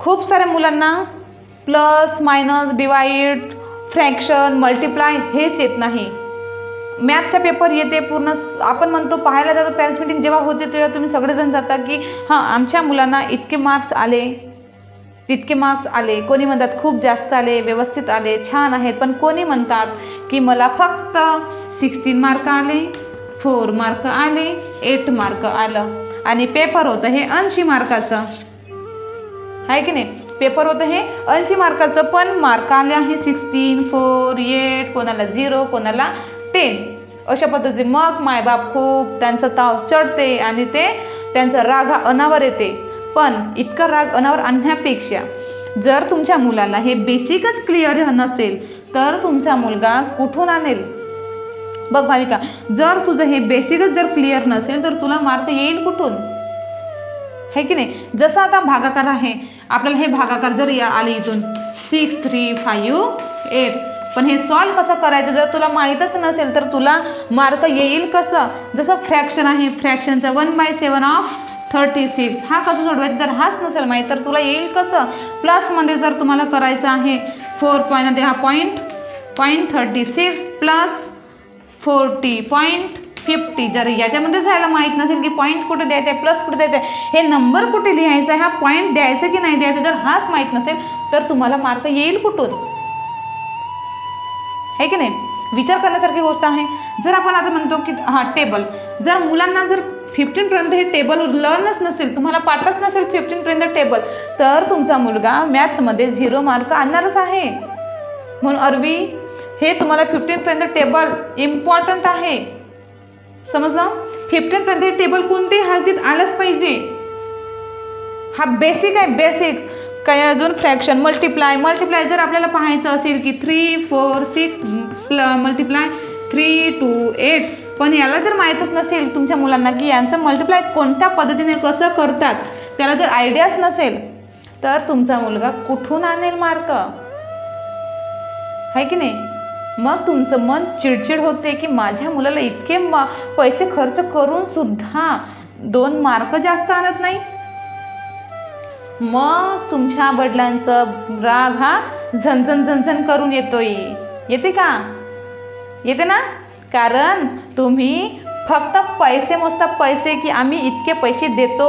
खूप साऱ्या मुलांना plus minus divide fraction multiply हेच येत नाही. मॅथचा पेपर येते पूर्ण, आपण म्हणतो पाहायला जातो पॅरेंट्स मीटिंग जेव्हा होते तेव्हा तुम्ही सगळेजण जाता की हां आमच्या मुलांना इतके मार्क्स आले तितके मार्क्स आले, कोणी म्हणतात खूप जास्त आले, व्यवस्थित आले, छान आहेत, पण कोणी म्हणतात की मला फक्त 16 मार्क आले, 4 मार्क आले, 8 मार्क आलं. आणि पेपर होतं हे 80 मार्काचं आहे की नाही. पेपर होतं हे 80 मार्काचं, पण मार्क आले आहे 16, 4, 8, कोणाला 0, कोणाला 10 अशा पद्धतीने. मग मायबाप खूप त्यांचं ताव चढते आणि ते त्यांचा राग अनावर येते. पण इतका राग अनावर आणण्यापेक्षा जर तुमच्या मुलाला हे बेसिकच क्लिअर नसेल तर तुमचा मुलगा कुठून आणेल. बघ भाविका, जर तुझं हे बेसिकच जर क्लिअर नसेल तर तुला मार्क येईल कुठून, है की नाही. जसं आता भागाकार आहे, आपल्याला हे भागाकार जर आले इथून 6, 3, 5, 8, पण हे सॉल्व कसं करायचं जर तुला माहीतच नसेल तर तुला मार्क येईल कसं. जसं फ्रॅक्शन आहे, फ्रॅक्शनचा 1/7 ऑफ 36 हा कसं सोडवायचा जर हाच नसेल माहीत तर तुला येईल कसं. प्लसमध्ये जर तुम्हाला करायचं आहे 4 पॉईंट हा पॉईंट 36 प्लस 40.50 जर याच्यामध्ये जायला माहीत नसेल की पॉईंट कुठे द्यायचा आहे प्लस कुठे द्यायचा आहे हे नंबर कुठे लिहायचा आहे हा पॉईंट द्यायचा की नाही द्यायचा जर हाच माहीत नसेल तर तुम्हाला मार्क येईल कुठून, है की नाही. विचार करण्यासारखी गोष्ट आहे. जर आपण आता म्हणतो की हा टेबल, जर मुलांना जर 15 पर्यंत हे टेबल लर्नच नसेल, तुम्हाला पाठच नसेल 15 पर्यंत टेबल, तर तुमचा मुलगा मॅथमध्ये 0 मार्क आणणारच आहे. म्हणून अरवी हे तुम्हाला 15 पर्यंत टेबल इम्पॉर्टंट आहे, समजलं. 15 पर्यंत हे टेबल कोणत्याही हालतीत आलंच पाहिजे. हा बेसिक आहे, बेसिक. काय अजून फ्रॅक्शन मल्टिप्लाय जर आपल्याला पाहायचं असेल की 3, 4, 6 मल्टिप्लाय 3 to 8, पण याला जर माहीतच नसेल तुमच्या मुलांना की यांचं मल्टिप्लाय कोणत्या पद्धतीने कसं करतात, त्याला जर आयडियाच नसेल तर तुमचा मुलगा कुठून आणेल मार्क, आहे की नाही. मग तुमचं मन चिडचिड होते की माझ्या मुलाला इतके पैसे खर्च करून सुद्धा 2 मार्क जास्त आणत नाही. मग तुमच्या वडिलांचं राग हा झणझण करून येते का, येते ना. कारण तुम्ही फक्त पैसे मोजता, पैसे की आम्ही इतके पैसे देतो.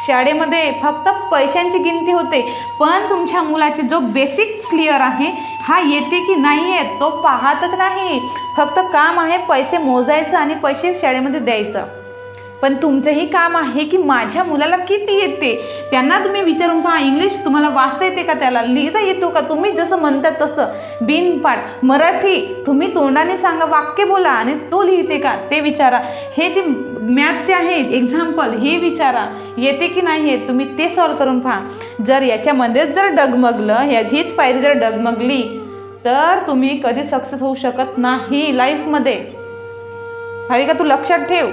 शाळेमध्ये फक्त पैशांची गिनती होते, पण तुमच्या मुलाचे जो बेसिक क्लिअर आहे हा येते की नाही येत तो पाहतच नाही. फक्त काम आहे पैसे मोजायचं आणि पैसे शाळेमध्ये द्यायचं. पण तुमचंही काम आहे की माझ्या मुलाला किती येते. त्यांना तुम्ही विचारून पहा, इंग्लिश तुम्हाला वाचता येते का, त्याला लिहिता येतो का, तुम्ही जसं म्हणतात तसं बिनपाठ. मराठी तुम्ही तोंडाने सांगा, वाक्य बोला आणि तो लिहिते का ते विचारा. हे जे मॅथचे आहेत एक्झाम्पल हे विचारा, येते की नाही येत तुम्ही ते सॉल्व करून पहा. जर याच्यामध्येच जर डगमगलं, हीच पायरी जर डगमगली तर तुम्ही कधी सक्सेस होऊ शकत नाही लाईफमध्ये. भाविका तू लक्षात ठेव.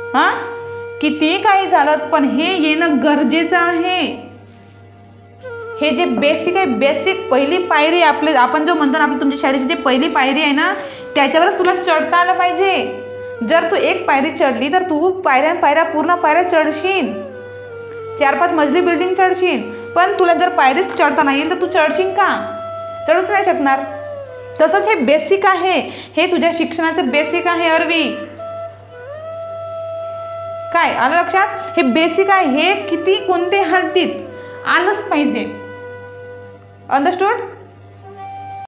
हां, किती काही झालं पण हे येणं गरजेचं आहे. हे जे बेसिक आहे, बेसिक पहिली पायरी आपण जो म्हणतो ना, आपली तुमच्या शाळेची जी पहिली पायरी आहे ना त्याच्यावरच तुला चढता आलं पाहिजे. जर तू एक पायरी चढली तर तू पायऱ्या पूर्ण पायऱ्या चढशील, 4-5 मजली बिल्डिंग चढशील. पण तुला जर पायरीच चढता नाही येईल तर तू चढशील का, चढूच नाही शकणार. तसंच हे बेसिक आहे, हे तुझ्या शिक्षणाचं बेसिक आहे अरवी. काय आलं लक्षात, हे बेसिक आहे, हे किती कोणते हालतीत आलंच पाहिजे. अंडरस्टूड.